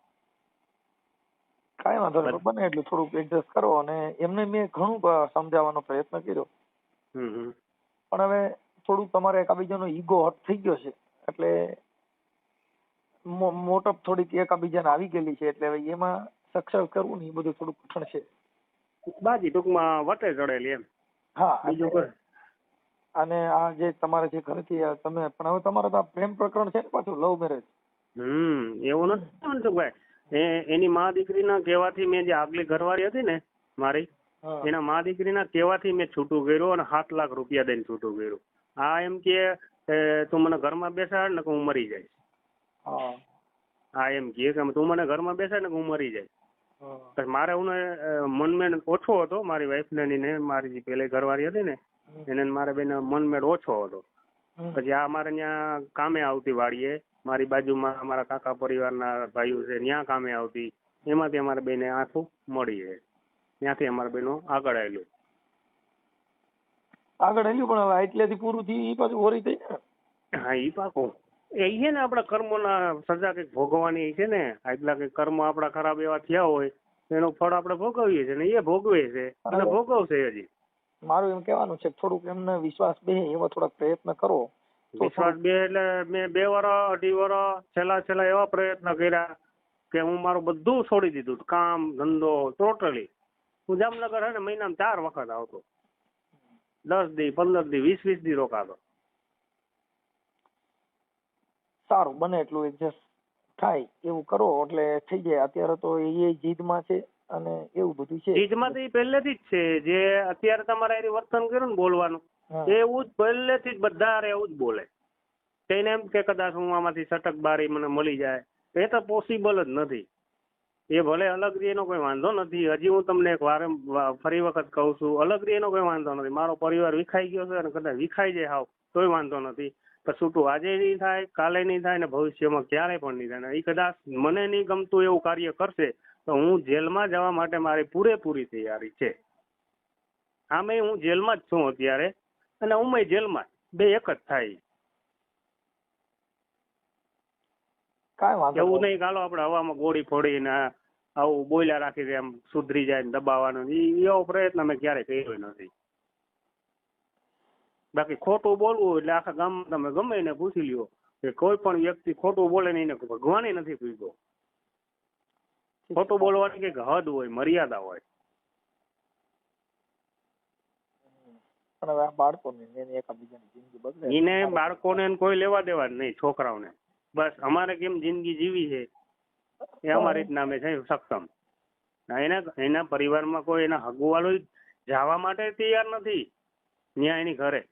કાંઈ વાંધો નહીં, બને એટલું થોડુંક એડજસ્ટ કરો. અને એમને મેં ઘણું સમજાવવાનો પ્રયત્ન કર્યો, પણ હવે થોડુંક તમારે એકાબીજાનો ઈગો હટ થઈ ગયો છે એટલે મોટપ થોડીક એકાબીજાને આવી ગયેલી છે એટલે હવે એમાં સક્સેસ કરવું ને એ બધું થોડું કઠણ છે. બાજી ટૂંકમાં વટે ચડેલી એમ. હા બીજું કોઈ. અને આ જે તમારે જે ઘરેથી તમે પણ હવે તમારે તો પ્રેમ પ્રકરણ છે ને પાછું લવ મેરેજ. એવું નથી મનસુખભાઈ, એની મા દીકરીના કહેવાથી મેં જે આગલી ઘરવાળી હતી ને મારી, એના મા દીકરીના કહેવાથી મેં છૂટું કર્યું અને 7 લાખ રૂપિયા દઈને છૂટું કર્યું. આ એમ કે તું મને ઘરમાં બેસાડ ને કે હું મરી જઈશ. હા એમ કે તું મને ઘરમાં બેસાડ ને કે હું મરી જઈશ. મારે હું મનમેળ ઓછો હતો મારી વાઈફ ને મારી જે પેલી ઘરવાળી હતી ને એને મારે બેન મનમેળ ઓછો હતો. પછી આ મારે ત્યાં કામે આવતી વાડીએ મારી બાજુમાં અમારા કાકા પરિવારના ભાઈઓ છે ત્યાં કામે આવતી, એમાંથી અમારે બેને આખું મળી છે, ત્યાંથી અમારે બેનો આગળ આવેલું. આગળ હેલ્યું પણ હવે એટલેથી પૂરું થયું ઈ પાછું હોરી થઈ ને. હા ઈ પાકો એ છે ને આપણા કર્મોના સજા કંઈક ભોગવવાની છે ને, આટલા કંઈક કર્મ આપણા ખરાબ એવા થયા હોય એનું ફળ આપણે ભોગવીએ છીએ ને એ ભોગવે છે અને ભોગવશે હજી. મારું એમ કહેવાનું છે થોડુંક એમને વિશ્વાસ બે એવા થોડાક પ્રયત્ન કરો. વિશ્વાસ બે એટલે મેં 2 વર્ષ 2.5 વર્ષ છેલ્લા એવા પ્રયત્ન કર્યા કે હું મારું બધું છોડી દીધું, કામ ધંધો ટોટલી. હું જામનગર હે ને મહિનામાં 4 વખત આવતો, 10 દી 15 દી 20 દી રોકાતો. સારું બને એટલું એડજસ્ટ થાય એવું કરો એટલે થઈ જાય. અત્યારે તો એ જીદમાં છે અને એવું બધું છે. જીદમાં તો એ પહેલેથી જ છે, જે અત્યારે તમારે એ વર્તન કર્યું ને બોલવાનું એવું જ પહેલેથી જ બધા એવું જ બોલે. તેને એમ કે કદાચ હું આમાંથી સટક બારી મને મળી જાય, એ તો પોસિબલ જ નથી. એ ભલે અલગ રી એનો કોઈ વાંધો નથી, હજી હું તમને એક વાર ફરી વખત કહું છું, અલગ રી એનો કોઈ વાંધો નથી. મારો પરિવાર વિખાઈ ગયો છે અને કદાચ વિખાઈ જાય હાવ તોય વાંધો નથી. પણ છૂટું આજે નહીં થાય, કાલે નહીં થાય ને ભવિષ્યમાં ક્યારેય પણ નહીં થાય. એ કદાચ મને નહીં ગમતું એવું કાર્ય કરશે તો હું જેલમાં જવા માટે મારી પૂરેપૂરી તૈયારી છે. આમે હું જેલમાં જ છું અત્યારે અને હું જેલમાં, બે એક જ થાય. કાંઈ વાંધો એવું નહીં કાલો આપણે હવામાં ગોળી ફોડીને આવું બોલ્યા રાખી દે એમ સુધરી જાય ને દબાવવાનો, એવો પ્રયત્ન મેં ક્યારેય કર્યો નથી. બાકી ખોટું બોલવું એટલે આખા ગામમાં તમે ગમે એને પૂછી લ્યો કે કોઈ પણ વ્યક્તિ ખોટું બોલે ને એને ભગવાન નથી પૂછ્યો. ખોટું બોલવાની કઈક હદ હોય, મર્યાદા હોય. પણ હવે આ બાળકોને એકબીજાની જિંદગી બદલે એને બાળકોને કોઈ લેવા દેવા જ નહીં, છોકરાઓને બસ અમારે કેમ જિંદગી જીવી છે એ અમારી રીતના અમે છે સક્ષમ. એના પરિવારમાં કોઈ એના હગુવાળો જવા માટે તૈયાર નથી ત્યાં એની ઘરે.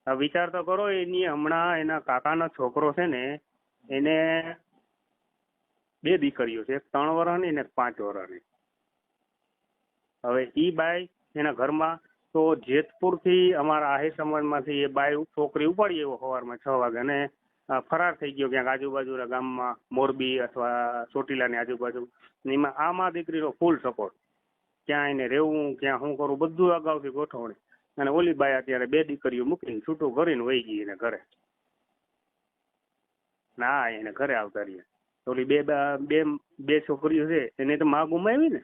વિચાર તો કરો, એની હમણાં એના કાકાનો છોકરો છે ને એને 2 દીકરીઓ છે, એક 3 વર્ષની ને એક 5 વર્ષની. હવે ઈ બાઈ એના ઘરમાં તો જેતપુર થી અમારા આહિર સમાજમાંથી એ બાઈ છોકરી ઉપાડી એવો સવારમાં 6 વાગે અને ફરાર થઈ ગયો ક્યાંક આજુબાજુના ગામમાં, મોરબી અથવા ચોટીલાની આજુબાજુ. એમાં આમાં દીકરીનો ફૂલ સપોર્ટ, ક્યાં એને રહેવું, ક્યાં શું કરવું બધું અગાઉથી ગોઠવણી. અને ઓલી બાઈ અત્યારે 2 દીકરીઓ મૂકીને છૂટું કરીને વહી ગઈ એને ઘરે. ના એને ઘરે આવતા રહીએ. ઓલી બે છોકરીઓ છે એને તો માં ગુમાવી ને.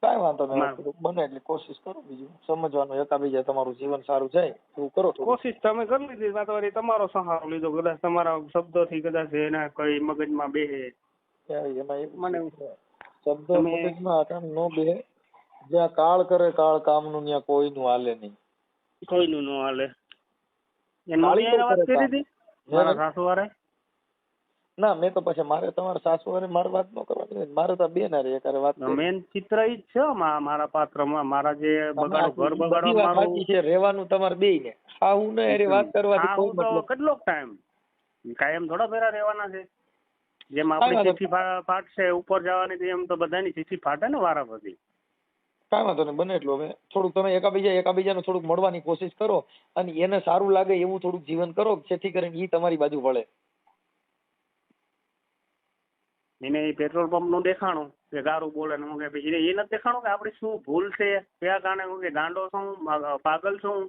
કાંઈ વાંધો નહીં, બને એટલી કોશિશ કરો. બીજું સમજવાનું એકાબીજા તમારું જીવન સારું જાય એવું કરો. કોશિશ તમે કરી લીધી, વાતવારી તમારો સહારો લીધો, કદાચ તમારા શબ્દોથી કદાચ એના કઈ મગજમાં બેહે. મને શબ્દ મગજમાં નો બેહે. જ્યાં કાળ કરે કાળ કામનું ત્યાં કોઈનું હાલે નહીં. કોઈનું ન હાલે. વાત કરી હતી મારા સાસુવારે. ના મેં તો પછી મારે તમારા સાસુવારે મારે વાત ન કરવાની, મારે તો બે ના રે વાત. મેન ચિત્ર ઈ જ છે મારા પાત્રમાં, મારા જે બગાડો ઘર બગાડો મારું છે રહેવાનું તમારે બે ને. હા હું ને અરે વાત કરવાની કોઈ મતલબ. કેટલો ટાઈમ કાયમ થોડા ફેરા રહેવાના છે. જેમ આપણી ચિઠ્ઠી ફાટશે ઉપર જવાની એમ તો બધાની ચિઠ્ઠી ફાટે ને વારા પછી. કાંઈ વાંધો નહીં, બને એટલું હવે થોડુંક તમે એકાબીજાને થોડુંક મળવાની કોશિશ કરો અને એને સારું લાગે એવું થોડુંક જીવન કરો, જેથી કરીને એ તમારી બાજુ વળે. એને પેટ્રોલ પંપ નું દેખાણું કે ગારું બોલે ને હું કે પછી એ નથી દેખાણું કે આપડી શું ભૂલ છે, કયા કારણે હું કે ગાંડો છું, પાગલ છું,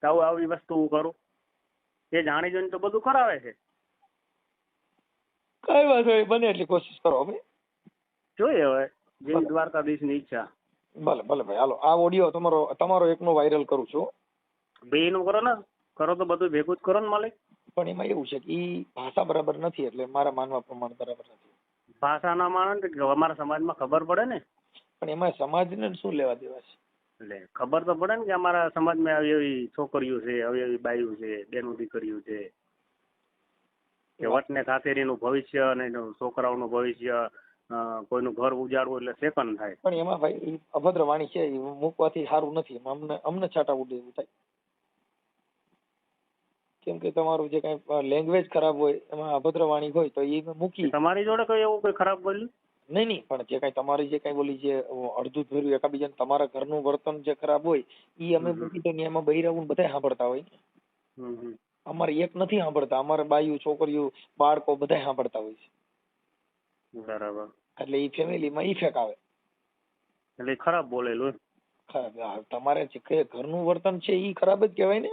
આવી વસ્તુ હું કરું. એ જાણી જોઈને તો બધું કરાવે છે. કઈ વાંધો નહીં, બને એટલી કોશિશ કરો. હવે જોઈએ હવે જેવી દ્વારકાધીશ ની ઈચ્છા. ભલે ભાઈ હાલો, આ ઓડિયો તમારો એકનો વાયરલ કરું છું. બે નું કરો ને, કરો તો બધું ભેગું જ કરો ને માલિક. પણ એમાં એવું છે કે ઈ ભાષા બરાબર નથી, એટલે મારા માનવા પ્રમાણે બરાબર નથી. ભાષા ના માને અમારા સમાજમાં ખબર પડે ને. પણ એમાં સમાજને શું લેવા દેવા છે? એટલે ખબર તો પડે ને કે અમારા સમાજમાં આવી એવી છોકરીઓ છે, આવી એવી બાઈઓ છે, બેનું દીકરીઓ છે કે વટને ખાતેરીનું ભવિષ્ય અને છોકરાઓનું ભવિષ્ય, કોઈનું ઘર ઉજાડવું એટલે સેકન્ડ થાય. પણ એમાં ભાઈ અભદ્ર વાણી છે, મૂકવાથી સારું નથી. અમને છાટા ઉડે એવું થાય. કેમ કે તમારું જે કઈ લેંગ્વેજ ખરાબ હોય, એમાં અભદ્ર વાણી હોય તો એ મૂકી. તમારી જોડે કોઈ એવું કોઈ ખરાબ બોલ્યું? નહીં નહીં, પણ જે કઈ તમારી જે કઈ બોલી જે અડધું ફેરવું એકાબીજાને તમારા ઘરનું વર્તન જે ખરાબ હોય ઈ અમે મૂકી તો એમાં બૈરાવું બધા સાંભળતા હોય ને. અમારે એક નથી સાંભળતા, અમારે બાયું છોકરીઓ બાળકો બધા સાંભળતા હોય છે. બરાબર. એટલે ઈ ફેમિલીમાં ઇફેક્ટ આવે. એટલે ખરાબ બોલેલું. તમારે જે ઘરનું વર્તન છે ઈ ખરાબ જ કહેવાય ને.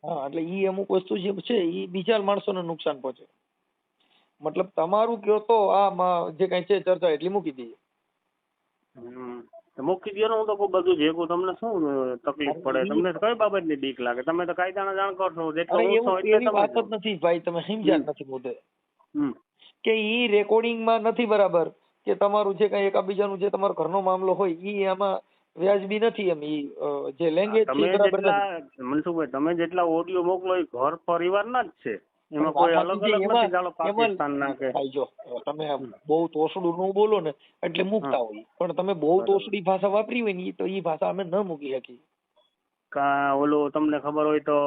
હા, એટલે ઈ અમુક વસ્તુ જે છે ઈ બીજા માણસોને નુકસાન પહોંચે. મતલબ તમારું કયો તો આ જે કઈ છે ચર્ચા એટલી મૂકી દઈએ. મૂકી દો ને, હું તો બધું ભેગું. તમને શું તકલીફ પડે? તમને કઈ બાબતની બીક લાગે? તમે તો કાયદાના જાણકાર છો. એવી વાત જ નથી ભાઈ, તમે સમજ્યા નથી મુદ્દે કે ઈ રેકોર્ડિંગમાં નથી બરાબર કે તમારું જે કઈ એકાબીજાનું જે તમારો ઘરનો મામલો હોય ઈ આમાં વ્યાજબી નથી. એમ ઈ જે લેંગ્વેજ છે બરાબર નથી. મનસુખભાઈ, તમે જેટલા ઓડિયો મોકલો એ ઘર પરિવારના જ છે, એમાં કોઈ અલગ અલગ નથી. ચાલો પાકિસ્તાનના કે જો તમે બહુ તોછડું નું બોલો ને એટલે મૂકતા હોય, પણ તમે બહુ તોછડી ભાષા વાપરી હોય ને તો ઈ ભાષા અમે ન મૂકી શકીએ. ઓલું તમને ખબર હોય તો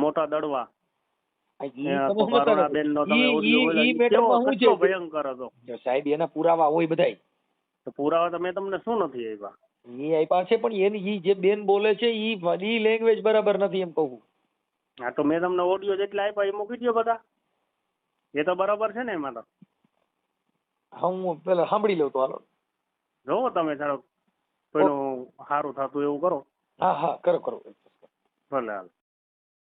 મોટા દડવા સાહેબ એના પુરાવા હોય બધાય. પુરાવા તો મેં તમને શું નથી આપ્યા? ઈ આપ્યા છે, પણ એની જે બેન બોલે છે ઈ લેંગ્વેજ બરાબર નથી એમ કહું. હા, તો મેં તમને ઓડિયો જેટલા આપ્યા એ મૂકી દો બધા. એ તો બરાબર છે ને એમાં તો? હા, હું પેલા સાંભળી લઉં તો હાલો. જોવો તમે ચાલો કોઈનું સારું થતું એવું કરો. હા કરો. ભલે હાલ.